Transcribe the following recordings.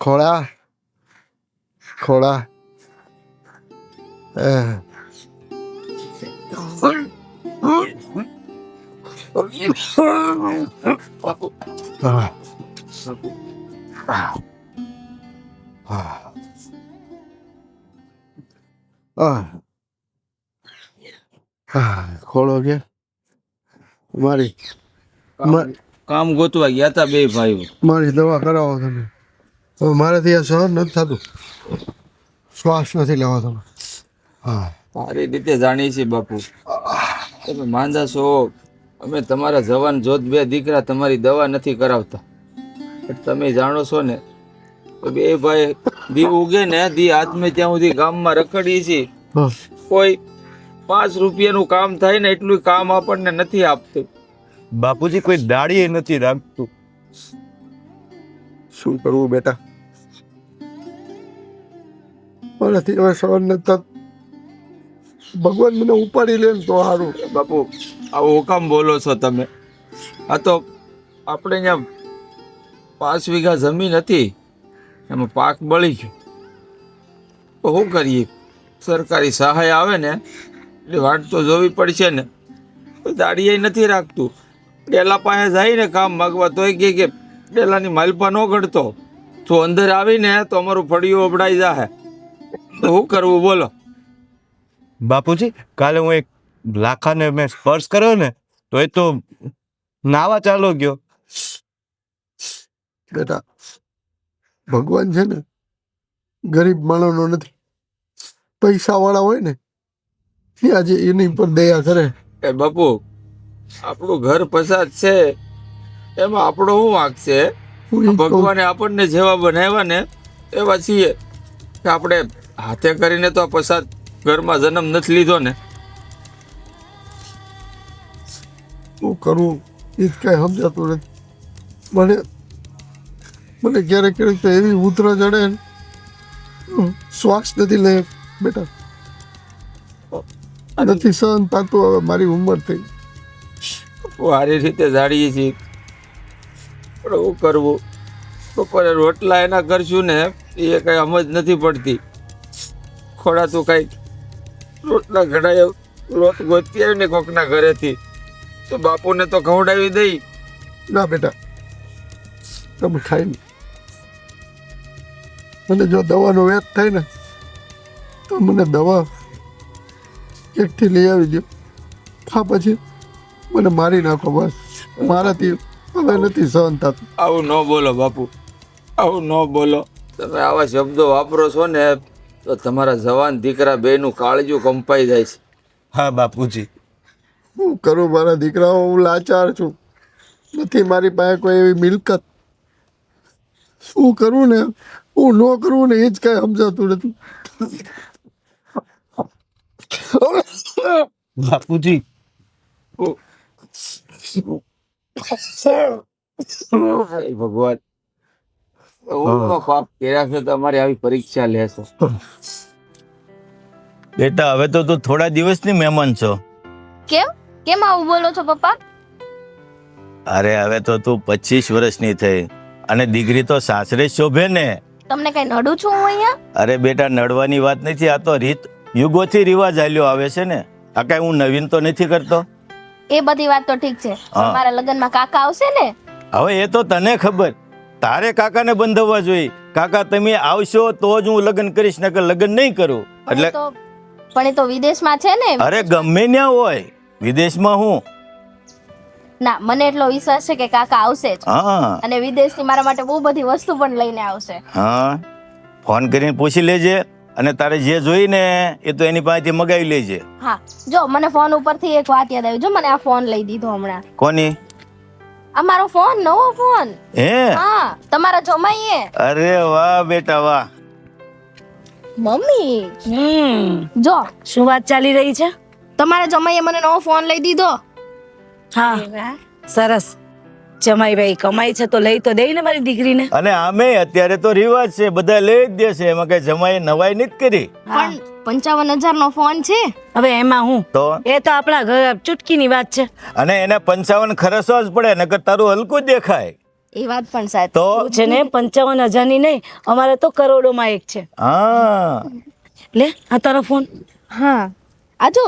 ખોળા ખોળા ખોળો કે મારી કામ ગોતવા ગયા હતા બે ભાઈઓ. મારી દવા કરાવો તમે. હવે મારાથી આ સહન નથી થતું. શ્વાસ નથી લેવા તમે. હા સારી રીતે જાણીએ છીએ બાપુ. તમે માંદા છો. અમે તમારા જવાન જોત બે દીકરા તમારી દવા નથી કરાવતા. પણ તમે જાણો છો ને બે ભાઈ દી ઉગે ને દી હાથમે ત્યાં સુધી ગામમાં રખડીએ છીએ. કોઈ 5 રૂપિયાનું કામ થાય ને એટલું કામ આપણને નથી આપતું. બાપુજી કોઈ દાડી નથી રાખતું. શું કરવું બેટા? મારાથી હવે સહન નથી થતું. ભગવાન મને ઉપાડી લે ને તો સારું. બાપુ આવો હુકામ બોલો છો તમે? આ તો આપણે અહીંયા 5 વીઘા જમીન હતી, એમાં પાક બળી ગયો. તો શું કરીએ? સરકારી સહાય આવે ને એટલે વાટ તો જોવી પડશે ને. દાડીએ નથી રાખતું. ડેલા પાસે જાય ને કામ માગવા તોય કે ડેલાની માલપા ન ગળતો તો અંદર આવીને તો અમારું ફળિયું અબડાઈ જાય. તો શું કરવું બોલો? બાપુજી કાલે હું એક લાખાને મેં સ્પર્શ કર્યો ને તો એ તો નાવા ચાલો ગયો. બેટા ભગવાન છે ને ગરીબ માણસનો નથી. પૈસા વાળા હોય ને એ આજે એની પર દયા કરે. એ બાપુ આપણું ઘર પસાદ છે એમાં આપણો શું વાંક છે? ભગવાને આપણને જેવા બનાવ્યા ને એવા છીએ કે આપણે હાથે કરીને તો આ પસાદ ઘરમાં જન્મ નથી લીધો ને. શું કરવું એ જ કઈ સમજાતું નથી. મને મને ક્યારેક ક્યારેક તો એવી ઉતરા ચડે ને શ્વાસ નથી લે બેટા. નથી સહન થતું. હવે મારી ઉંમર થઈ. સારી રીતે જાણીએ છીએ પણ શું કરવું? બપોરે રોટલા એના કરશું ને એ કઈ સમજ નથી પડતી. ખોડા તું કઈ રોટલા ઘડાય લોટ ગોતી આવી ને કોકના ઘરેથી તો બાપુને તો ખવડાવી દઈ. ના બેટા તમે ખાઈ લો. મને જો દવાનો વેત થાય ને તો મને દવા એકથી લઈ આવી દો. હા પછી મને મારી નાખો બસ. મારાથી હવે નથી સહન થતું. આવું ન બોલો બાપુ, આવું ન બોલો. તમે આવા શબ્દો વાપરો છો ને તો તમારા જવાન દીકરા બેનું કાળજું કંપાઈ જાય છે. હા બાપુજી શું કરું મારા દીકરાઓ? હું લાચાર છું. નથી મારી પાસે કોઈ એવી મિલકત. શું કરવું ને હું ન કરવું ને એ જ કઈ સમજાતું નથી. બાપુજી ભગવાન પાપ કર્યા છે તમારી આવી પરીક્ષા લેશો. બેટા હવે તો તું થોડા દિવસની મહેમાન છો. કેમ કેમ આવું બોલો છો પપ્પા? અરે હવે તો તું 25 વર્ષની થઈ અને દીકરી તો સાસરે શોભે ને. તમને કઈ નડું છું હું અહીંયા? અરે બેટા નડવાની વાત નથી. આ તો રીત યુગોથી રિવાજ હાલ્યો આવે છે ને. આ કઈ હું નવીન તો નથી કરતો. એ બધી વાત તો ઠીક છે. મારા લગ્નમાં કાકા આવશે ને? હવે એ તો તને ખબર. તારે કાકાને બંધાવવા જોઈએ. કાકા તમે આવશો તો જ હું લગ્ન કરીશ, નકર લગ્ન નહીં કરું. એટલે પણ એ તો વિદેશમાં છે ને. અરે ગમે ત્યાં હોય વિદેશમાં હું. ના મને એટલો વિશ્વાસ છે કે કાકા આવશે જ. હા અને વિદેશથી મારા માટે બહુ બધી વસ્તુ પણ લઈને આવશે. હા ફોન કરીને પૂછી લેજે અને તારે જે જોઈ ને એ તો એની પાસેથી મગાવી લેજે. હા જો મને ફોન ઉપરથી એક વાત યાદ આવી. જો મને આ ફોન લઈ દીધો હમણાં. કોની? આ મારો ફોન, નવો ફોન. હે? હા તમારા જમાઈએ. અરે વાહ બેટા વાહ. મમ્મી જો શું વાત ચાલી રહી છે? તમારા જમાઈએ મને નવો ફોન લઈ દીધો. હા સરસ. જમાઈભાઈ કમાઈ છે તો લઈ તો દે ને મારી દીકરીને. અને આમે અત્યારે તો રિવાજ છે, બધા લઈ જ દેશે. એમાં કઈ જમાઈ નવાઈ નથી કરી. પણ 55,000 નો ફોન છે. હવે એમાં હું તો એ તો આપણા ઘર ચૂટકીની વાત છે. અને એને 55 ખર્ચવા જ પડે, નકર તારું હલકું જ દેખાય. એ વાત પણ સાચી. તો તું છે ને 55,000 ની નહીં, અમારે તો કરોડોમાં એક છે. હા લે આ તારો ફોન. હા આ જો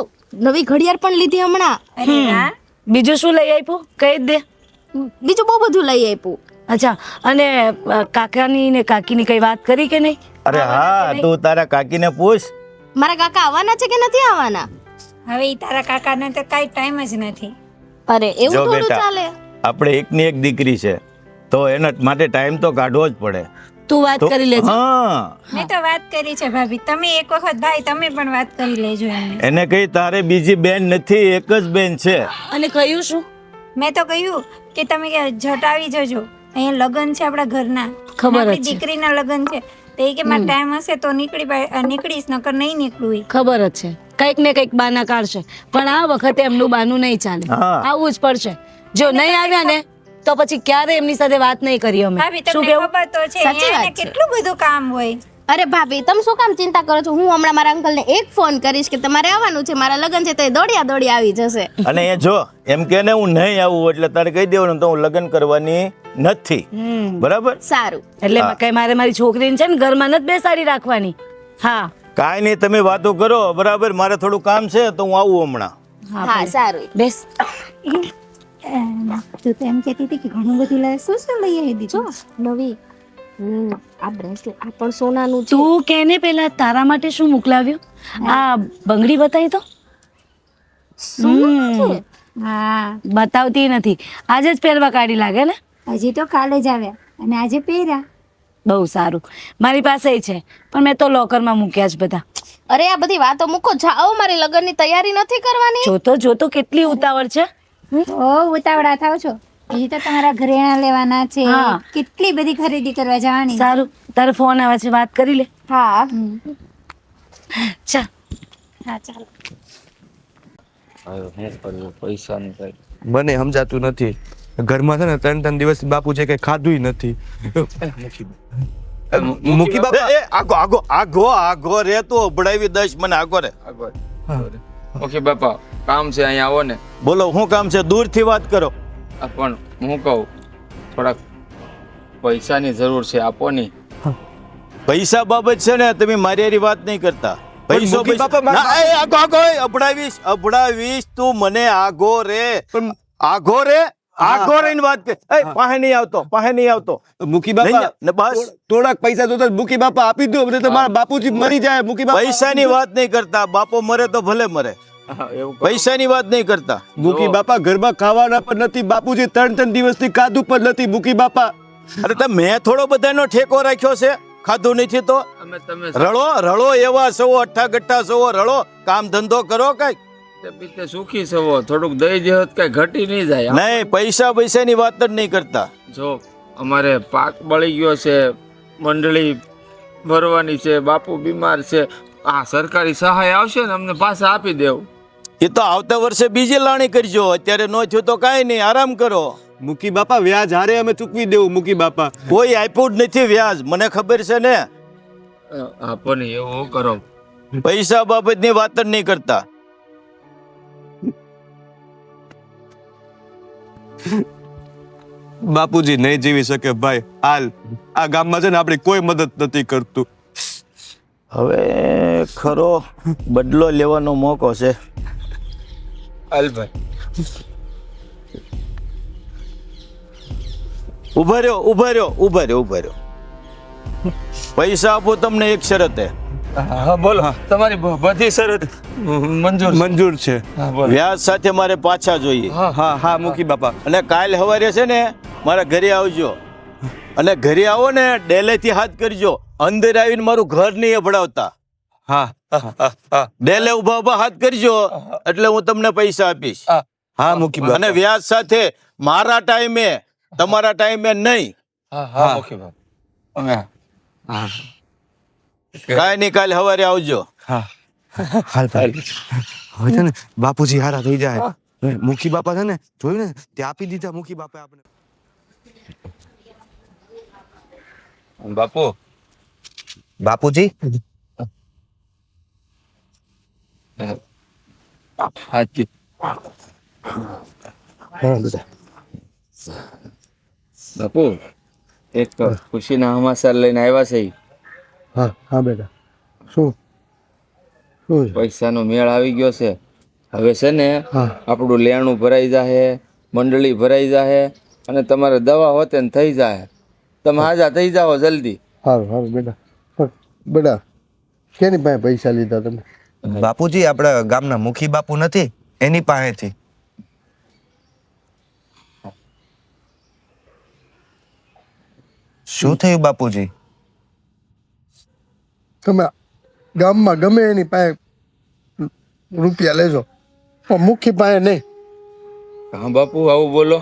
નવી ઘડિયાળ પણ લીધી હમણાં. અરે વાહ. બીજું શું લઈ આપ્યું કહી જ દે. બીજું બહુ બધું લઈ આપ્યું. અચ્છા, અને કાકાની ને કાકીની કઈ વાત કરી કે નહીં? અરે હા, તું તારા કાકીને પૂછ. મારા કાકા આવવાના છે કે નથી આવવાના? હવે ઈ તારા કાકાને તો કાંઈ ટાઈમ જ નથી. અરે એવું જો થોડું બેટા, ચાલે. આપણે એકની એક દીકરી છે તો એના માટે ટાઈમ તો કાઢવો જ પડે. તું વાત તો કરી લેજે. હા, મેં તો વાત કરી છે ભાભી. તમે એક વખત ભાઈ તમે પણ વાત કરી લેજો એમને. એને કઈ તારે બીજી બેન નથી, એક જ બેન છે. અને કહ્યું શું? મેં તો કહ્યું કે તમે ઝટ આવી જજો, અહીંયા લગ્ન છે આપણા ઘરના. ખબર જ આપણી છે. દીકરીના લગ્ન છે. તો એ કે મારે ટાઈમ હશે તો નીકળીશ, નકર નહીં નીકળું ઈ. ખબર જ છે, કંઈક ને કંઈક બાના કાઢશે, પણ આ વખતે એમનું બાનું નહીં ચાલે. હા. આવવું જ પડશે. જો નહીં આવ્યા ને તો પછી ક્યારે એમની સાથે વાત નહીં કરી અમે. ભાભી શું તમને કેવું? ખબર તો છે સાચી અહીંયા વાત એને છે. કેટલું બધું કામ હોય. અરે ભાભી તમે શું કામ ચિંતા કરો છો? હું હમણાં મારા અંકલને એક ફોન કરીશ કે તમારે આવવાનું છે, મારા લગ્ન છે, તો એ દોડી આવી જશે. અને એ જો એમ કે ને હું નહીં આવું એટલે તારે કહી દેવાનું તો હું લગ્ન કરવાની નથી. બરાબર? સારું. એટલે કઈ મારે મારી છોકરીને છે ને ઘરમાં નથી બેસાડી રાખવાની. હા કાંઈ નહીં, તમે વાતો કરો. બરાબર, મારે થોડું કામ છે તો હું આવું હમણાં. હા સારું. બેસ. તું તો એમ કહેતી હતી કે ઘણું બધું લાવે. શું લઈ આવી દીધું? નવી આ બ્રેસલેટ આ પણ સોનાનું છે. તું કેને પેલા તારા માટે શું મોકલાવ્યું? આ બંગડી બતાવી તો. સોનાનું છે? હા, બતાવતી નથી, આજે જ પહેરવા કાઢી લાગે ને. હજી તો કાલે જ આવ્યા અને આજે પહેર્યા. બહુ સારું, મારી પાસે છે પણ મેં તો લોકરમાં મૂક્યા જ બધા. અરે આ બધી વાતો મૂકો, જાઓ, મારી લગ્નની તૈયારી નથી કરવાની? જોતો કેટલી ઉતાવળ છે. ઓ ઉતાવળા થાવ છો. હજી તો તમારા ઘરેણા લેવાના છે. હા. કેટલી બધી ખરીદી કરવા જવાની. સારું, તારો ફોન આવે છે, વાત કરી લે. હા ચા. હા ચાલો. પૈસાનું કઈ મને સમજાતું નથી. ઘરમાં છે ને 3 દિવસ બાપુ છે કે ખાધું નથી. મૂકી બાપા. એ, આગો આગો આગો આગો રે, તું અભડાવી દઈશ મને. આગો રે. ઓકે બાપા, કામ છે, અહીંયા આવો ને. બોલો, શું કામ છે? દૂરથી વાત કરો. પણ હું કહું, થોડાક પૈસાની જરૂર છે, આપો ને. પૈસા બાબત છે ને તમે મારી હારી વાત નહીં કરતા. પૈસો મૂકી બાપા, ના, એ આગો આગો, એ અભડાવીશ તું મને. આગો રે, આગો રે, આગો રહીને વાત કર. એ પાસે નહીં આવતો. મૂકી નહીં બાપા, ને, બસ. થોડાક પૈસા જોતા મૂકી બાપા આપી દો, નહીં તો મારા બાપુજી મરી જાય. મૂકી બાપા, પૈસાની વાત નહીં કરતા. બાપો મરે તો ભલે મરે, એવું પૈસાની વાત નહીં કરતા. મૂકી બાપા ઘરમાં ખાવાના પણ નથી. બાપુજી 3 દિવસથી ખાધું પણ નથી. મૂકી બાપા, અરે તમે મેં થોડો બધાનો ઠેકો રાખ્યો છે? ખાધું નથી તો તમે રળો એવા સવો, અઠ્ઠા ગઠ્ઠા સવો, રળો, કામ ધંધો કરો કઈક. બીતે સુખી સવો, થોડુંક દઈ દેહત કઈ ઘટી નહીં જાય. નહીં, પૈસાની વાત જ નહીં કરતા. જો અમારે પાક બળી ગયો છે, મંડળી ભરવાની છે, બાપુ બીમાર છે, આ સરકારી સહાય આવશે ને અમને પાછા આપી દેવું. એ તો આવતા વર્ષે બીજી લાણી કરજો. અત્યારે નો થયું તો કાંઈ નહીં, આરામ કરો. મૂકી બાપા વ્યાજ હારે અમે ચૂકવી દેવું. મૂકી બાપા, કોઈ આપ્યું જ નથી વ્યાજ, મને ખબર છે ને. આપો ને, એવું કરો. પૈસા બાબતની વાત જ નહીં કરતા. બાપુજી નહીં જીવી શકે ભાઈ. હાલ આ ગામમાં છે ને આપણી કોઈ મદદ નથી કરતું. હવે ખરો બદલો લેવાનો મોકો છે. અલભાઈ ઉભા રહ્યો. પૈસા આપો તમને એક શરતે. હા બોલો, તમારી બધી શરત મંજૂર છે. વ્યાજ સાથે મારે પાછા જોઈએ. હા મૂકી બાપા. અને કાલ સવારે છે ને મારા ઘરે આવજો. અને ઘરે આવો ને ડેલેથી હાથ કરજો. અંદર આવીને મારું ઘર નહીં અભડાવતા. હા ડેલે ઉભા હાથ કરજો એટલે હું તમને પૈસા આપીશ. હા મૂકી બાપા. અને વ્યાજ સાથે મારા ટાઈમે, તમારા ટાઈમે નહીં. હા ઓકે બાપા. કાંઈ નહીં, કાલે સવારે આવજો. હાલ ભાઈ. હવે છે ને બાપુજી હારા થઈ જાય. મૂકી બાપા છે ને જોયું ને તે આપી દીધા. મૂકી બાપા આપણે. બાપુ, બાપુજી હાજી. બાપુ એક ખુશીના સમાચાર લઈને આવ્યા છે ઈ. હા હા બેટા શું શું છે પૈસાનો મેળ આવી ગયો છે. હવે છે ને હા આપણું લેણું ભરાઈ જાહે, મંડળી ભરાઈ જાહે અને તમારે દવા હોતે ને થઈ જાહે. તમે હાજા થઈ જાઓ જલ્દી. સારું સારું બેટા બેટા કેની પાસે પૈસા લીધા તમે બાપુજી આપણા ગામના મુખી બાપુ નથી એની પાસેથી. શું થયું બાપુજી? તમે ગામમાં ગમે એની પાસે રૂપિયા લેજો પણ મુખી પાસે નહીં. હા બાપુ આવું બોલો.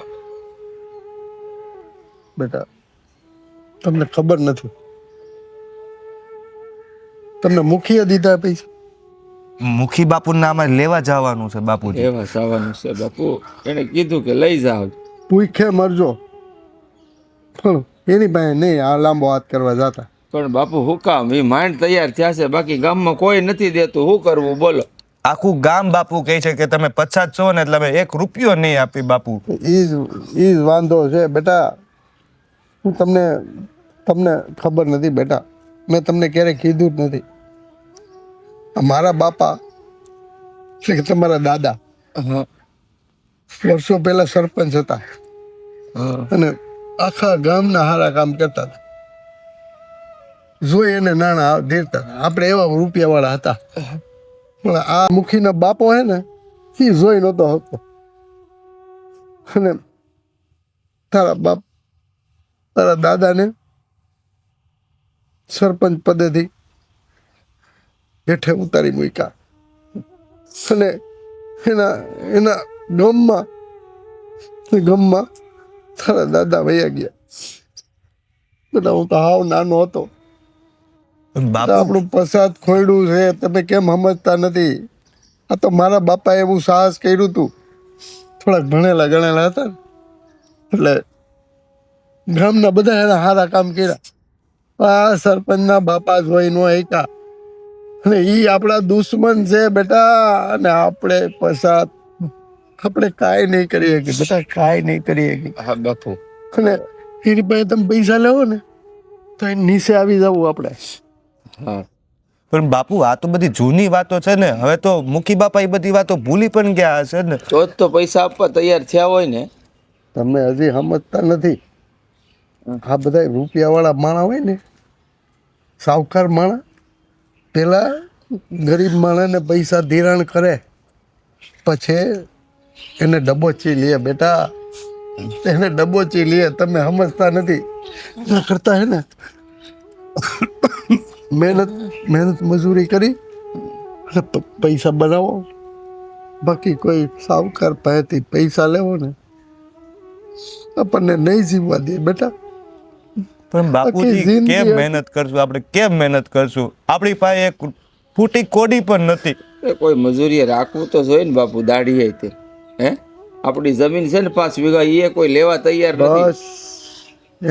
બેટા તમને ખબર નથી તમને મુખીએ દીધા પૈસા મુખી બાપુ નામે લેવા જવાનું છે બાપુજી. એવા સાવાનું છે બાપુ. એને કીધું કે લઈ જાઓ. ભૂખે મરજો પણ એની પાસે નહીં આ લાંબો હાથ કરવા જતા. પણ બાપુ હું કામ એ માંડ તૈયાર થયા છે, બાકી ગામમાં કોઈ નથી દેતું. શું કરવું બોલો? આખું ગામ બાપુ કહે છે કે તમે પછાત છો ને એટલે અમે 1 રૂપિયો નહીં આપી બાપુ. ઈ જ વાંધો છે બેટા. હું તમને ખબર નથી બેટા, મેં તમને ક્યારેય કીધું જ નથી. આ મારા બાપા એટલે કે તમારા દાદા હા વર્ષો પહેલા સરપંચ હતા હા અને આખા ગામના સારા કામ કરતા હતા. જોઈ એને નાણાં દેતા હતા. આપણે એવા રૂપિયાવાળા હતા પણ આ મુખીના બાપો હે ને એ જોઈ નહોતો હતો. અને તારા દાદાને સરપંચ પદેથી હેઠે ઉતારી મૂક્યા અને એના ગામમાં તારા દાદા વયા ગયા. બધા હું તો હાવ નાનો હતો. બાપુ આપણું પ્રસાદ ખોયડું છે તમે કેમ સમજતા નથી? આ તો મારા બાપાએ એવું સાહસ કર્યું હતું. થોડાક ભણેલા ગણેલા હતા ને એટલે ગામના બધા એના સારા કામ કર્યા. આ સરપંચના બાપા જોઈ નો એકા અને ઈ આપણા દુશ્મન છે બેટા. અને આપણે પ્રસાદ આપણે કાંઈ નહીં કરી શકીએ બેટા, કાંઈ નહીં કરી શકીએ. હા બાપુ. અને એની પાસે તમે પૈસા લેવો ને તો એ નીચે આવી જવું આપણે. હા પણ બાપુ આ તો બધી જૂની વાતો છે ને. હવે તો મુખી બાપા એ બધી વાતો ભૂલી પણ ગયા હશે ને. તો જ તો પૈસા આપવા તૈયાર થયા હોય ને. તમે હજી સમજતા નથી. આ બધા રૂપિયાવાળા માણા હોય ને, સાવકાર માણા, પેલા ગરીબ માણસને પૈસા ધિરાણ કરે પછી એને ડબોચી લે બેટા, એને ડબોચી લે. તમે સમજતા નથી. એના કરતા હે ને મહેનત મજૂરી કરી અને પૈસા બનાવો. બાકી કોઈ સાવકાર પાસેથી પૈસા લેવો ને આપણને નહીં જીવવા દે બેટા. પણ બાપુજી કેમ મહેનત કરશું આપણે? કેમ મહેનત કરશું? આપણી પાસે એક ફૂટી કોડી પણ નથી. એ કોઈ મજૂરીએ રાખવું તો જોઈએ ને બાપુ. દાઢી તે હે આપણી જમીન છે ને 5 વીઘા, એ કોઈ લેવા તૈયાર નથી. બસ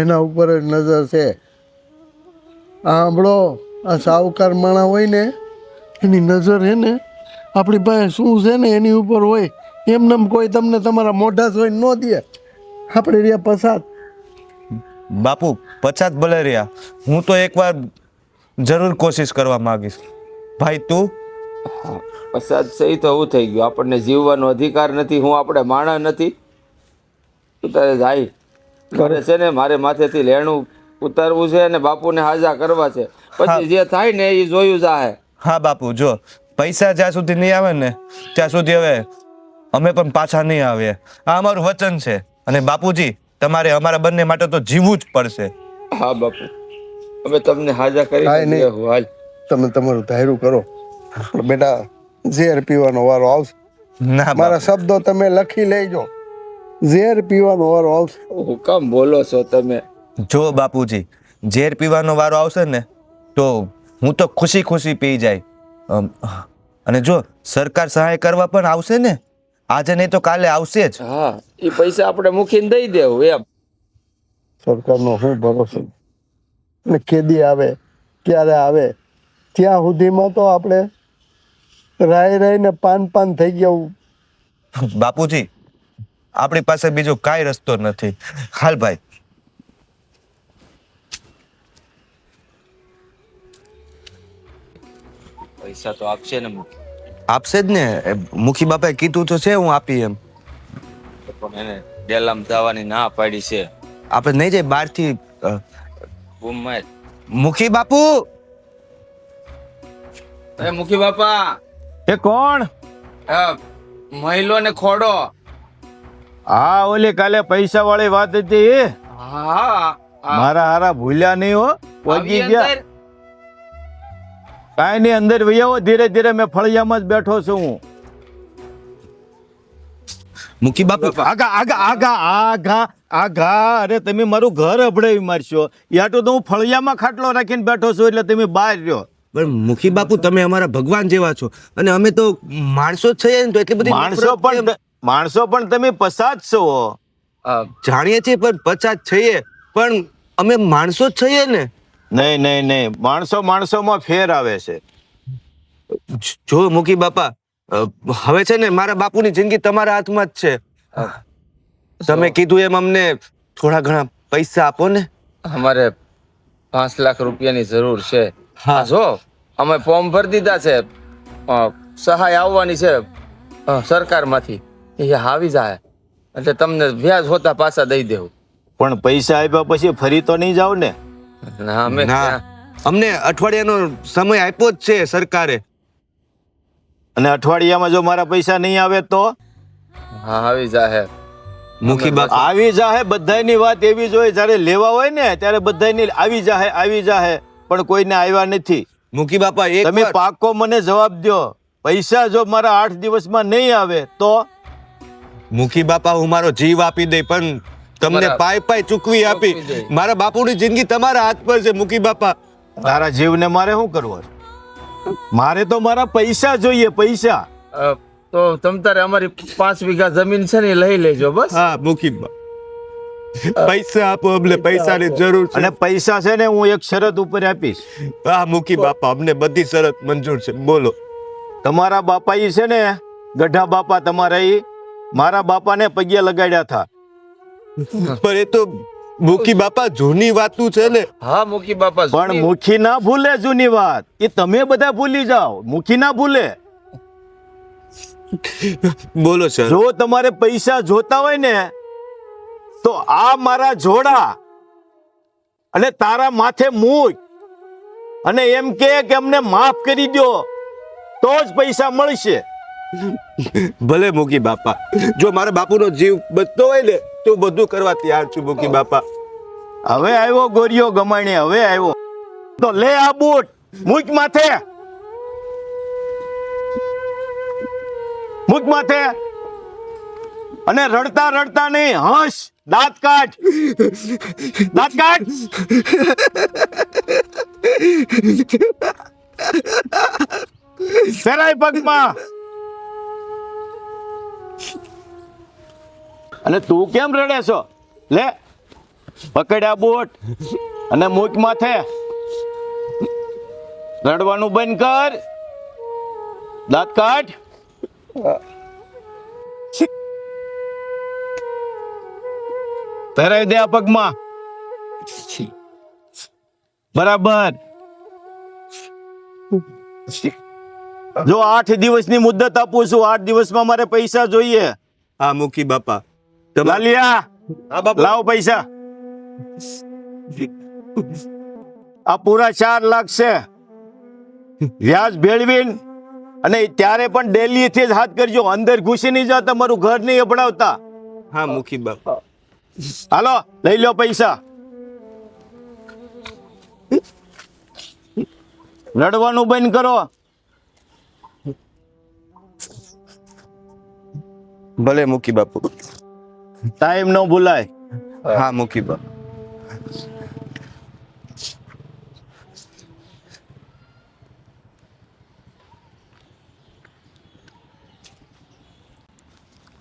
એના ઉપર જ નજર છે. સાંભળો, આ સાવકાર માણા હોય ને એની નજર હે ને આપણી પાસે શું છે ને એની ઉપર હોય. એમને કોઈ તમને તમારા મોઢા જોઈને ન દે. આપણે રહ્યા પસાદ. બાપુ 50 ભલે રહ્યા, હું તો એકવાર જરૂર કોશિશ કરવા માંગીશ. ભાઈ તું? પસાદ સહી તો હું થઈ ગયું. આપણને જીવવાનો અધિકાર નથી. હું આપણે માણા નથી. તું તારે જાય. મારે છે ને મારે માથેથી લેણું ઉતારવું છે અને બાપુને હાજા કરવા છે. પછી જે થાય ને એ જોયું જાહે. હા બાપુ, જો પૈસા જ્યાં સુધી નહીં આવે ને ત્યાં સુધી હવે અમે પણ પાછા નહીં આવીએ. આ અમારું વચન છે. અને બાપુજી તમારે અમારા બંને માટે તો જીવવું જ પડશે. હા બાપુ, અમે તમને હાજા કરી કાંઈ નહીં. દેવું. હાલ તમે તમારું ધાર્યું કરો પણ બેટા ઝેર પીવાનો વારો આવશે. ના મારા બાપુ. શબ્દો તમે લખી લેજો. ઝેર પીવાનો વારો આવશે. હું કામ બોલો છો તમે? જો બાપુજી ઝેર પીવાનો વારો આવશે ને તો હું તો ખુશી ખુશી પી જાય. અને જો સરકાર સહાય કરવા પણ આવશે ને, આજે નહીં તો કાલે આવશે જ. હા, એ પૈસા આપણે મૂકીને દઈ દેવું એમ. સરકારનો શું ભરોસો? અને કેદી આવે ક્યારે આવે ત્યાં સુધીમાં તો આપણે રાઈને પાન થઈ ગયા. બાપુજી આપણી પાસે બીજો કાંઈ રસ્તો નથી. હાલ ભાઈ પૈસા તો આપશે ને આપશે જ ને. મુખી બાપાએ કીધું તો છે હું આપી એમ. પણ એને ડેલામાં જવાની ના પાડી છે. આપણે નહીં જાય બહારથી બૂમમાં મુખી બાપુ. એ મુખી બાપા, એ કોણ? મહિલો ને ખોડો. હા, ઓલી કાલે પૈસા વાળી વાત હતી એ? હા, મારા હારા ભૂલ્યા નહીં હો. પહોંચી આવી ગયા. અંદર. કાંઈ નહીં, અંદર વહી આવો. ધીરે ધીરે મેં ફળિયામાં જ બેઠો છું હું. મુખી બાપુ. આગા આગા આગા આગા આગા. અરે તમે મારું ઘર અભડાવી મારશો. યા તો હું ફળિયામાં ખાટલો રાખીને બેઠો છું એટલે તમે બહાર રહ્યો. પણ મુખી બાપુ તમે અમારા ભગવાન જેવા છો અને અમે તો માણસો જ છીએ ને, તો એટલી બધી માણસો પણ તમે પસાદ છો. જાણીએ છીએ પણ 50 છીએ, પણ અમે માણસો જ છીએ ને. નહીં નહીં નહીં, માણસોમાં ફેર આવે છે. જો મુખી બાપા, હવે છે ને મારા બાપુની જિંદગી તમારા હાથમાં જ છે. તમે કીધું એમ અમને થોડા ઘણા પૈસા આપો ને. અમારે 5 લાખ રૂપિયાની જરૂર છે. હા. જો અમે ફોર્મ ભરી દીધા છે. સહાય આવવાની છે સરકારમાંથી. એ આવી જાય એટલે તમને વ્યાજ હોતા પાછા દઈ દેવું. પણ પૈસા આપ્યા પછી ફરી તો નહીં જાવ ને? ના, અમે ના, અમને અઠવાડિયાનો સમય આપ્યો જ છે સરકારે. અને અઠવાડિયામાં જો મારા પૈસા નહીં આવે તો? હા, આવી જાય. મુખી બાપા, આવી જાહે. બધાયની વાત એવી જ હોય, જ્યારે લેવા હોય ને ત્યારે બધાયની આવી જાહે, પણ કોઈને આવ્યા નથી. મુખી બાપા એક તમે વાર- પાકો મને જવાબ દો. પૈસા જો મારા 8 દિવસમાં નહીં આવે તો? મુખી બાપા, હું મારો જીવ આપી દઈ, પણ તમને બરાબર. પાય ચૂકવી આપી. ચૂકવી દઈ. મારા બાપુની જિંદગી તમારા હાથ પર છે મુખી બાપા. તારા જીવને મારે શું કરવું? મારે તો મારા પૈસા જોઈએ, પૈસા. તો તમ તારે અમારી 5 વીઘા જમીન છે ને એ લઈ લેજો બસ. હા મુખી બાપા, પૈસા આપો, અમને પૈસાની જરૂર છે. અને પૈસા છે ને હું એક શરત ઉપર આપીશ. હા મુખી બાપા, અમને બધી શરત મંજૂર છે. બોલો. તમારા બાપા ઈ છે ને, ગઢા બાપા તમારા ઈ મારા બાપાને પગે લગાડ્યા હતા. પણ એ તો મુખી બાપા જૂની વાતું છે ને. હા મુખી બાપા, પણ મુખી ના ભૂલે જૂની વાત. એ તમે બધા ભૂલી જાઓ, મુખી ના ભૂલે. બોલો સર. જો તમારે પૈસા જોતા હોય ને તો આ મારા જોડા અને તારા માથે મૂક અને એમ કે અમને માફ કરી દો તો જ પૈસા મળશે. ભલે મુખી બાપા, જો મારા બાપુનો જીવ બચતો હોય ને તો બધું કરવા તૈયાર છું મુખી બાપા. હવે આવ્યો ગોરિયો ગમાણી, હવે આવ્યો તો લે આ બૂટ, મૂક માથે, મૂક માથે. અને રડતા રડતા નહીં, હસ, દાંત કાઢ, દાંત કાઢ. ફેરાય પગમાં. અને તું કેમ રડે છો? લે પકડ્યા બૂટ અને મૂક માથે. રડવાનું બંધ કર, દાંત કાઢ. પહેરાવી દે આ પગમાં. બરાબર. જો 8 દિવસની મુદત આપું છું. 8 દિવસમાં મારે પૈસા જોઈએ. હા મુખી બાપા. લાલિયા, હા બાપા. લાવો પૈસા. આ પૂરા 4 લાખ છે. વ્યાજ ભેળવીને અને ત્યારે પણ ડેલી થી જ હાથ કરજો. અંદર ઘૂસી નહીં જાવ, તમારું ઘર નહીં અપડાવતા. હા મુખી બાપા. હાલો લઈ લો પૈસા. રડવાનું બંધ કરો. ભલે મુખી બાપુ. ટાઈમ ન ભૂલાય. હા મુખી બાપા.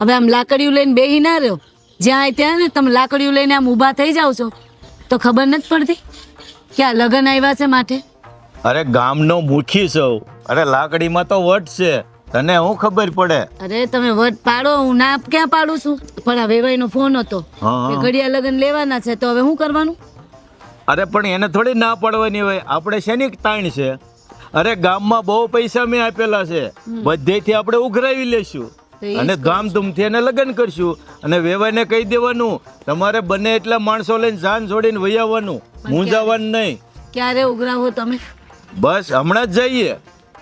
હવે આમ લાકડીયું લઈને બેહી ના રહ્યો. જ્યાં હોય ત્યાં ને તમે લાકડીયું લઈને આમ ઊભા થઈ જાવ છો તો ખબર નથી પડતી કે આ લગ્ન આવ્યા છે માટે. અરે ગામનો મુખી સૌ. અરે લાકડીમાં તો વટ છે, તને હું ખબર પડે? અરે તમે વટ પાડો, હું ના ક્યાં પાડું છું. પણ આ વેવાઈનો ફોન હતો હા. કે ઘડિયા લગ્ન લેવાના છે, તો હવે શું કરવાનું? અરે પણ એને થોડી ના પાડવાની હોય. આપણે શેની તાણ છે? અરે ગામમાં બહુ પૈસા મેં આપેલા છે, બધેથી આપણે ઉઘરાવી લેશું તો એ જ અને ધામધૂમથી એને લગ્ન કરશું અને વેવાઈને કહી દેવાનું તમારે બને એટલા માણસો લઈને જાન જોડીને વહી આવવાનું, મૂંઝાવાનું નહીં. ક્યારે ઉઘરાવો તમે? બસ હમણાં જ જઈએ.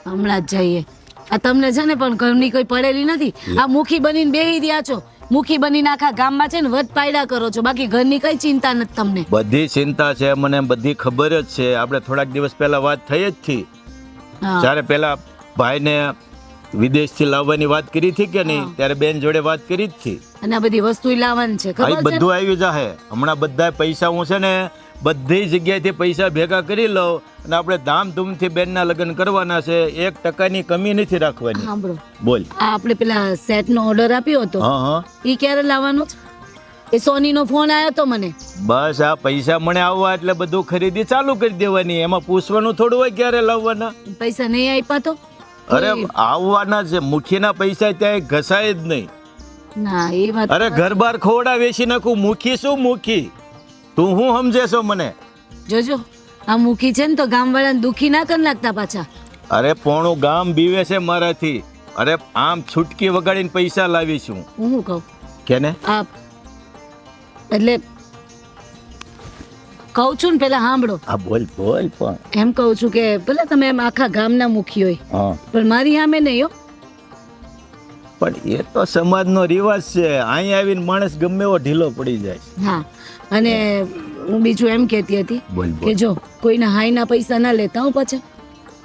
હમણાં જ જઈએ. આ તમને છે ને પણ ઘરની કોઈ પડેલી નથી. આ મુખી બનીને બેહી રહ્યા છો, મુખી બનીને આખા ગામમાં છે ને વટ પાયડા કરો છો, બાકી ઘરની કઈ ચિંતા નથી તમને. બધી ચિંતા છે મને, બધી ખબર જ છે. આપણે થોડાક દિવસ પહેલા વાત થઈ જ થી, હા. જ્યારે પેલા ભાઈને વિદેશથી લાવવાની વાત કરી હતી કે નહીં, ત્યારે બેન જોડે વાત કરી જ થી. અને આ બધી વસ્તુ લાવવાની છે, આ ખબર છે? બધું આવી જાહે હમણાં. બધા પૈસા હું છે ને બધી જગ્યાએથી પૈસા ભેગા કરી લઉં અને આપણે ધામધૂમથી બેનના લગ્ન કરવાના છે. 1% કમી નથી રાખવાની. સાંભળો, બોલ. આ આપણે પેલા સેટનો ઓર્ડર આપ્યો હતો, હા હા, એ ક્યારે લાવવાનો છે? એ સોનીનો ફોન આવ્યો તો મને. બસ આ પૈસા મને આવવા એટલે બધું ખરીદી ચાલુ કરી દેવાની. એમાં પૂછવાનું થોડું હોય ક્યારે લાવવાના. પૈસા નહીં આપ્યા તો? અરે આવવાના છે. મુખીના પૈસા ત્યાં ઘસાય જ નહીં. ના એ વાત. અરે ઘર બાર ખોડા વેચી નાખું. મુખી શું મુખી, તું હું સમજે છો મને? જોજો આ મુખી છે ને તો ગામવાળાને દુખી ના કરી નાખતા પાછા. અરે પોણું ગામ બીવે છે મારાથી. અરે આમ છૂટકી વગાડીને પૈસા લાવીશું. હું શું કહું, કેને? આ એટલે કહું છું ને, પેલા સાંભળો. આ બોલ બોલ. પણ એમ કહું છું કે ભલે તમે એમ આખા ગામના મુખી હોય, હા, પણ મારી સામે નહીં હો. પણ એ તો સમાજનો રિવાજ છે. અહીં આવીને માણસ ગમે એવો ઢીલો પડી જાય. હા, અને હું બીજું એમ કહેતી હતી બોલ કે જો કોઈના હાઈના પૈસા ના લેતા હું પાછા.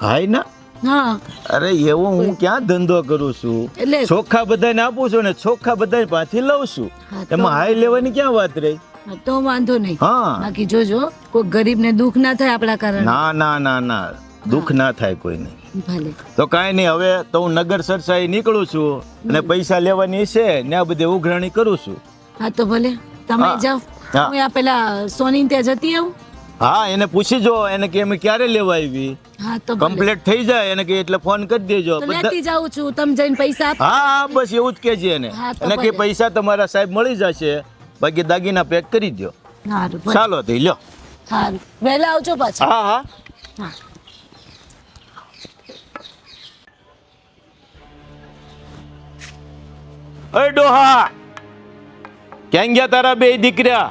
હાય ના. હા, અરે એવો હું ક્યાં ધંધો કરું છું? એટલે ચોખ્ખા બધાને આપું છું ને ચોખ્ખા બધા પાછી લઉં છું. હા, તો- એમાં હાય લેવાની ક્યાં વાત રહી? તો વાંધો નહીં. હા. બાકી જોજો કોઈ ગરીબને દુઃખ ના થાય આપણા કારણે. ના ના ના ના, દુઃખ ના થાય કોઈને. ભલે. તો કાંઈ નહીં, હવે તો હું નગર સરસાઈ નીકળું છું અને પૈસા લેવાની છે ને આ બધી ઉઘરાણી કરું છું. હા તો ભલે તમે હા. જાઓ. હા. હું આ પેલા સોની ત્યાં જતી આવું. હા, એને પૂછી જો, એને કે અમે ક્યારે લેવા આવી. હા તો ભલે. કમ્પ્લીટ થઈ જાય એને કે એટલે ફોન કરી દેજો. તો બધા લેતી જાઉં છું, તમે જઈને પૈસા આપો. હા હા, બસ એવું જ કહેજે એને. હા, તો એને કે ભલે. પૈસા તમારા સાહેબ મળી જશે, બાકી દાગીના પેક કરી દો. સારું ભલે. ચાલો તો લ્યો. સારું, વહેલા આવજો પાછા. હા હા. હા. અરે ડોહા, ક્યાં ગયા તારા બે દીકરા?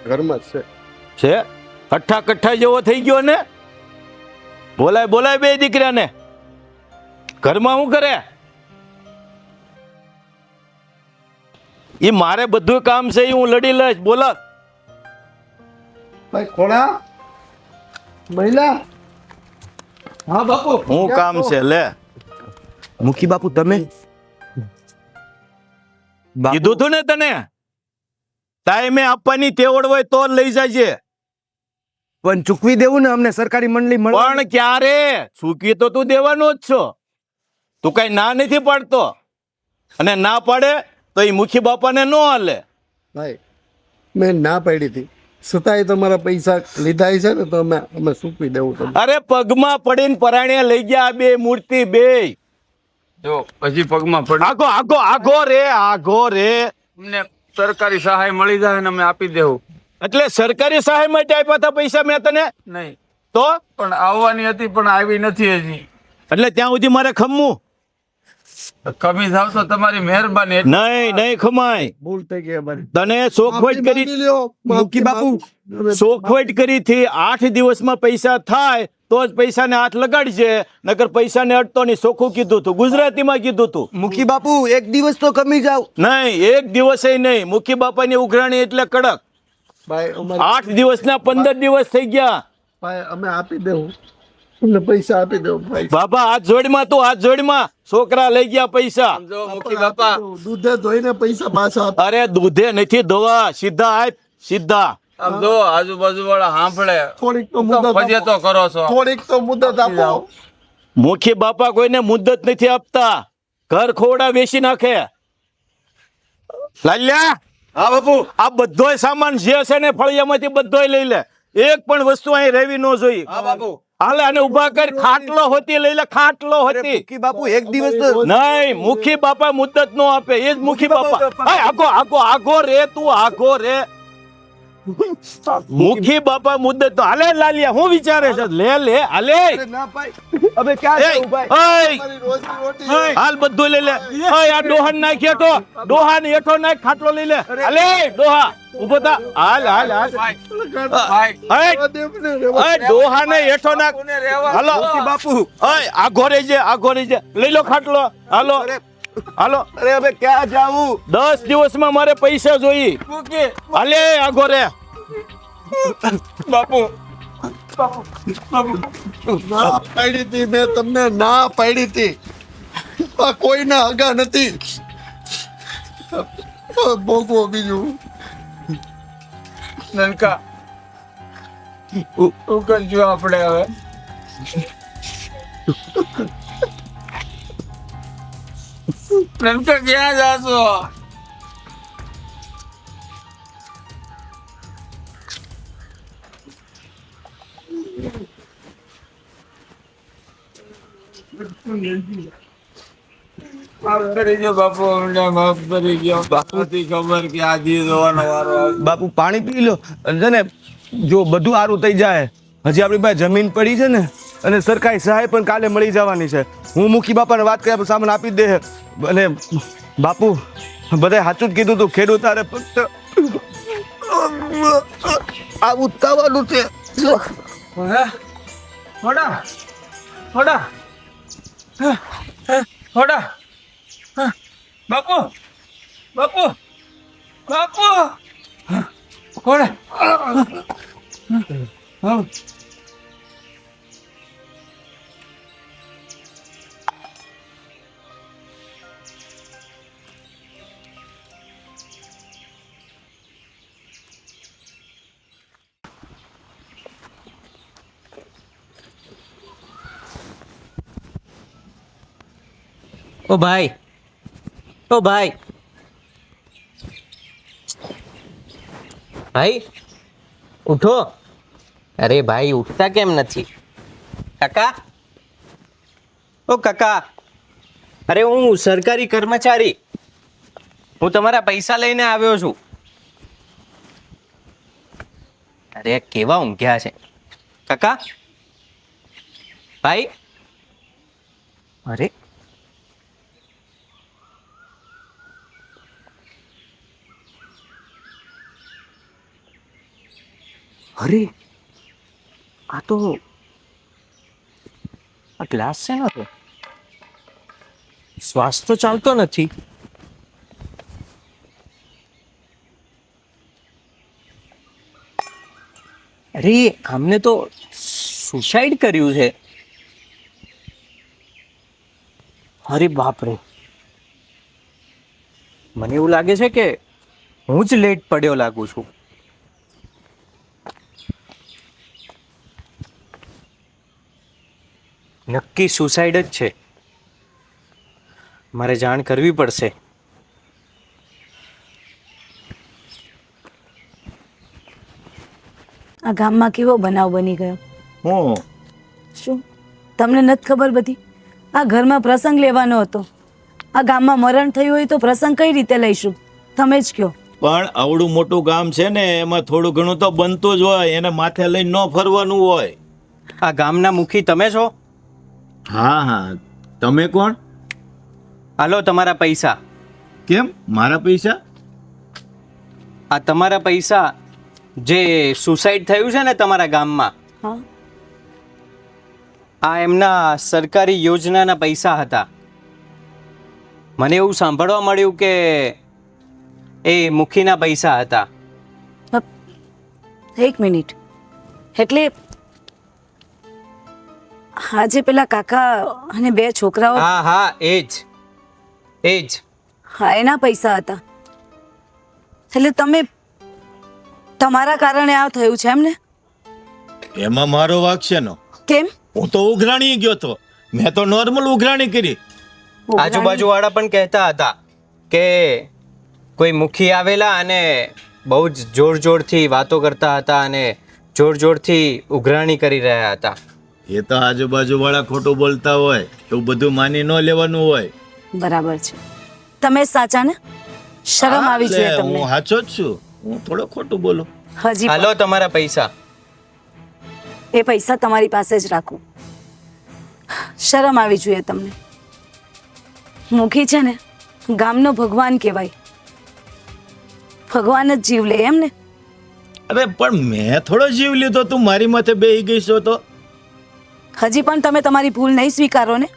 ઘરમાં જ છે. છે અઠ્ઠા કઠ્ઠા જેવો થઈ ગયો ને? બોલાય બોલાય બે દીકરાને. ઘરમાં શું કરે? એ મારે બધું કામ છે, એ હું લડી લઈશ. બોલા. ભાઈ ખોડા મહિલા. હા બાપુ. હું કામ છે લે? મુખી બાપુ તમે કીધું તું ને તને, ટાઈમે આપવાની તેવડ હોય તો જ લઈ જાય. પણ ચૂકવી દેવું ને અમને સરકારી મંડળી મળે. પણ ક્યારે ચૂકવી તો તું દેવાનો જ છો. તું કઈ ના નથી પાડતો, અને ના પાડે તો એ મુખી બાપાને ન હાલે. ભાઈ મેં ના પાડી હતી, છતાંય તમારા પૈસા લીધા છે ને તો અમે સૂકવી દેવું તમને. અરે પગમાં પડીને પરાણે લઈ ગયા આ બે મૂર્તિ બે. જો હજી પગમાં પડી આગો આગો આગો રે આગો રે. અમને સરકારી સહાય મળી જાય ને અમે આપી દેવું. એટલે સરકારી સહાય માટે આપ્યા હતા પૈસા મેં તને? નહીં તો પણ આવવાની હતી પણ આવી નથી હજી. એટલે ત્યાં સુધી મારે ખમવું? કમી થાવ તો તમારી મહેરબાની. નહીં નહીં ખમાય. ભૂલ થઈ ગઈ અમારી. તને શોખવટ કરી, માફી લ્યો, મુખી બાપુ. શોખવટ કરી થી 8 દિવસમાં પૈસા થાય તો જ પૈસાને હાથ લગાડજે, નકર પૈસાને અડતો નહીં. ચોખ્ખું કીધું તું, ગુજરાતીમાં કીધું તું. મુખી બાપુ એક દિવસ તો કમી જાવ. નહીં, એક દિવસે નહીં. મુખી બાપાની ઉઘરાણી એટલે કડક. ભાઈ અમારે 8 દિવસના 15 દિવસ થઈ ગયા. ભાઈ અમે આપી દેવું, તમને પૈસા આપી દેવું ભાઈ. બાબા હાથ જોડમાં, તું હાથ જોડમાં. છોકરા લઈ ગયા પૈસા. જો મુખી બાપા, દૂધે ધોઈને પૈસા પાછા આપો. અરે દૂધે નથી ધોવા, સીધા આપ સીધા. આમ જો આજુબાજુ વાળા સાંભળે. થોડીક તો મુદત આપો. ફજેતો કરો છો. થોડીક તો મુદત આપો. મુખી બાપા કોઈને મુદ્દત નથી આપતા, ઘર ખોડા વેચી નાખે. લાલ્યા, હા બાપુ. આ બધોય સામાન જે છે ને ફળિયામાંથી બધોય લઈ લે. એક પણ વસ્તુ અહીં રહેવી ન જોઈએ. હા બાપુ. હાલે આને ઉભા કરી. ખાટલો હોતી લઈ લે, ખાટલો હોતી. મુખી બાપુ એક દિવસ તો નહીં, મુખી બાપા મુદ્દત નો આપે. એ જ મુખી બાપા. આય, આગો આગો આગો રે, તું આગો રે. મુખી બાપા મુદ્દે તો હાલે લાલિયા હું વિચારે છે લે લે હાલે ના ભાઈ હવે ક્યાં એય, જવું ભાઈ ઓય, મારી રોજી રોટી હાલ બધું લઈ લે ઓય આ ડોહાન નાખ્યો તો ડોહાને હેઠો નાખ ખાટલો લઈ લે હાલે ડોહા ઊભો થા હાલ હાલ હાલ ભાઈ ઓય, દેવને રેવા ઓય ડોહાને હેઠો નાખ બાપુને રહેવા હાલો દો. બાપુ ઓય આગો રહી જાય લઈ લો ખાટલો હાલો હાલો અરે હવે ક્યાં જાવું 10 દિવસમાં મારે પૈસા જોઈ મૂકી હાલે આગો રે બાપુ ના પાડી હતી મેં તમને ના પાડી હતી આ કોઈના હગા નથી ભોગવો બીજું નનકા શું કરજો આપણે હવે નનકા ક્યાં જાશો માફ કરી દો બાપુ, અમને માફ કરી દો. બાપુથી ખબર કે આ દી જોવાનો વારો આવશે. બાપુ પાણી પી લો અને છે ને જો બધું સારું થઈ જાય હજી આપણી પાસે જમીન પડી છે ને અને સરકારી સહાય પણ કાલે મળી જવાની છે. હું મુખી બાપાને વાત કર્યા પછી સામાન આપી જ દે. અને બાપુ બધાએ સાચું જ કીધું તું, ખેડૂત તારે ફક્ત આવું થવાનું છે. થોડા થોડા થોડા બાપુ બાપુ બાપુ થોડા ઓ ભાઈ, ઓ ભાઈ, ભાઈ ઉઠો. અરે ભાઈ ઉઠતા કેમ નથી? કાકા, ઓ કાકા, અરે હું સરકારી કર્મચારી, હું તમારા પૈસા લઈને આવ્યો છું. અરે કેવા ઊંઘ્યા છે કાકા. ભાઈ, અરે અરે આ તો આ ગ્લાસ છે ને, તો શ્વાસ તો ચાલતો નથી. અરે આમને તો સુસાઇડ કર્યું છે. અરે બાપરે, મને એવું લાગે છે કે હું જ લેટ પડ્યો લાગુ છું. નક્કી સુસાઇડ જ છે. મારે જાણ કરવી પડશે. આ ગામમાં કેવો બનાવ બની ગયો? હું શું તમને નથી ખબર બધી? આ ઘરમાં પ્રસંગ લેવાનો હતો. આ ગામમાં મરણ થયું હોય તો પ્રસંગ કઈ રીતે લઈશું? તમે જ કહો. પણ આવડું મોટું ગામ છે ને, એમાં થોડું ઘણું તો બનતું જ હોય, એને માથે લઈને ન ફરવાનું હોય. આ ગામના મુખી તમે છો? હા હા, તમે કોણ? હાલો તમારા પૈસા. કેમ મારા પૈસા? આ તમારા પૈસા જે સુસાઇડ થયું છે ને તમારા ગામમાં, હા, આ એમના સરકારી યોજનાના પૈસા હતા. મને એવું સાંભળવા મળ્યું કે એ મુખીના પૈસા હતા. એક મિનિટ. એટલે આજે પેલા કાકા અને બે છોકરાઓ, હા હા, એ જ. હા, એના પૈસા હતા. એટલે તમે તમારા કારણે આ થયું છે એમ ને? એમાં મારો વાંક છે નો? કેમ? હું તો ઉઘરાણી ગયો તો, મેં તો નોર્મલ ઉઘરાણી કરી. આજુબાજુ વાળા પણ કહેતા હતા કે કોઈ મુખી આવેલા અને બહુ જ જોર જોરથી વાતો કરતા હતા અને જોર જોરથી ઉઘરાણી કરી રહ્યા હતા. એ તો આજુબાજુ વાળા ખોટું બોલતા હોય, એવું બધું માની ન લેવાનું હોય. બરાબર છે. તમે સાચા ને? શરમ આવી જોઈએ એટલે તમને. હું સાચો જ છું, હું થોડો ખોટું બોલું. હજી હાલો તમારા પૈસા. એ પૈસા તમારી પાસે જ રાખો. શરમ આવી જોઈએ તમને. મુખી છે ને ગામનો ભગવાન કહેવાય. ભગવાન જ જીવ લે એમ ને. અરે પણ મેં થોડો જીવ લીધો, તું મારી માથે બેહી ગઈ છો તો. હજી પણ તમે તમારી ભૂલ નહીં સ્વીકારો ને.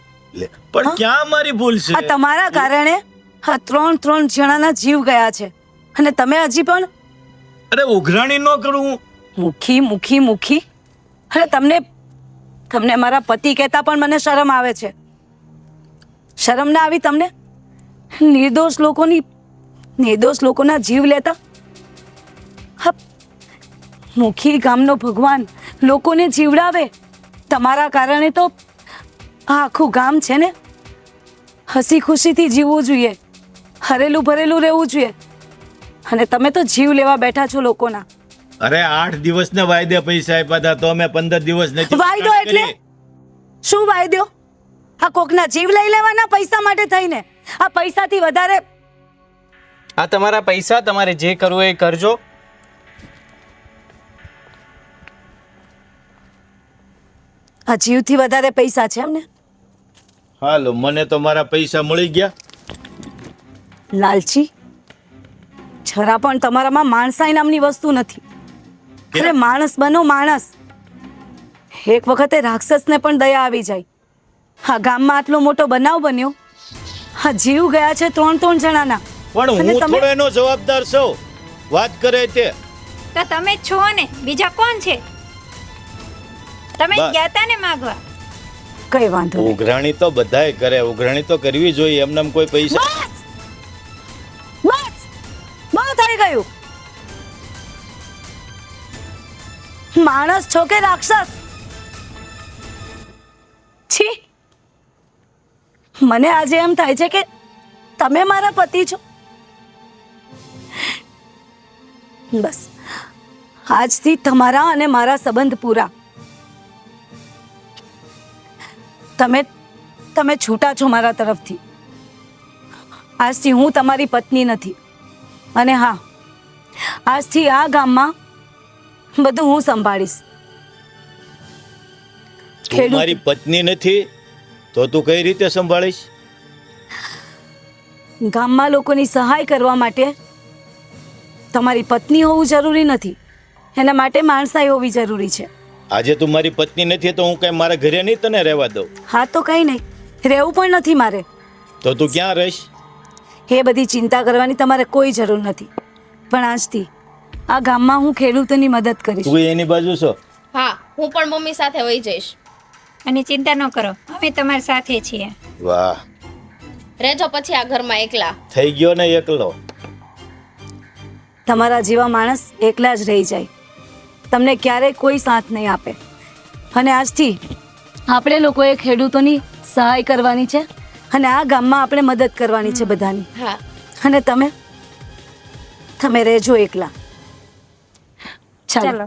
પણ ક્યાં મારી ભૂલ છે? આ તમારા કારણે આ 3 જણાના જીવ ગયા છે અને તમે હજી પણ અરે ઉઘરાણી ન કરું. મુખી મુખી મુખી. અરે તમને મારા પતિ કહેતા પણ મને શરમ આવે છે. શરમ ના આવી તમને? નિર્દોષ લોકોના જીવ લેતા. હા, મુખી ગામનો ભગવાન લોકોને જીવડાવે. તમારા કારણે તો આ આખું ગામ છે ને હસી ખુશીથી જીવવું જોઈએ, હરેલું ભરેલું રહેવું જોઈએ, અને તમે તો જીવ લેવા બેઠા છો લોકોના. અરે 8 દિવસના વાયદે પૈસા આપ્યા હતા તો અમે 15 દિવસ નથી. વાયદો એટલે શું વાયદો? આ કોકના જીવ લઈ લેવાના પૈસા માટે થઈને? આ પૈસાથી વધારે આ તમારા પૈસા, તમારે જે કરવું હોય એ કરજો. આ જીવથી વધારે પૈસા છે એમને? હાલો, મને તો મારા પૈસા મળી ગયા. લાલચી, જરા પણ તમારામાં માણસાઈ નામની વસ્તુ નથી. અરે માણસ બનો, માણસ. એક વખતે રાક્ષસને પણ દયા આવી જાય. હા, ગામમાં આટલો મોટો બનાવ બન્યો, હા જીવ ગયા છે 3 જણાના. પણ અને હું તમે- થોડો એનો જવાબદાર છું. વાત કરે તે. તો તમે જ છો ને, બીજા કોણ છે? તમે બસ. ગયા તા ને માગવા. કઈ વાંધો નહીં. ઉઘરાણી તો બધાય કરે, ઉઘરાણી તો કરવી જોઈએ. એમને કોઈ પૈસા બસ બહુ થઈ ગયું. માણસ છો કે રાક્ષસ? છી, મને આજે એમ થાય છે કે તમે મારા પતિ છો. બસ આજથી તમારા અને મારા સંબંધ પૂરા. તમે છૂટા છો મારા તરફથી. આજથી હું તમારી પત્ની નથી. અને હા, આજથી આ ગામમાં બધું હું સંભાળીશ. તું મારી પત્ની નથી તો તું કઈ રીતે સંભાળીશ? ગામમાં લોકોની સહાય કરવા માટે તમારી પત્ની હોવું જરૂરી નથી. એના માટે માણસાઈ હોવી જરૂરી છે. આજે તું મારી પત્ની નથી તો હું કઈ મારા ઘરે નહીં તને રહેવા દઉં. હા તો કંઈ નહીં, રહેવું પણ નથી મારે. તો તું ક્યાં રહીશ? એ બધી ચિંતા કરવાની તમારે કોઈ જરૂર નથી. પણ આજથી આ ગામમાં હું ખેડૂતોની મદદ કરીશ. તું એની બાજુ છો? હા, હું પણ મમ્મી સાથે વહી જઈશ. અને ચિંતા ન કરો, અમે તમારી સાથે છીએ. વાહ, રહેજો પછી આ ઘરમાં એકલા. થઈ ગયો ને એકલો. તમારા જેવા માણસ એકલા જ રહી જાય, તમને ક્યારેય કોઈ સાથ નહીં આપે. અને આજથી આપણે લોકોએ ખેડૂતોની સહાય કરવાની છે અને આ ગામમાં આપણે મદદ કરવાની છે બધાની. હા. અને તમે રહેજો એકલા. ચાલો. ચાલો.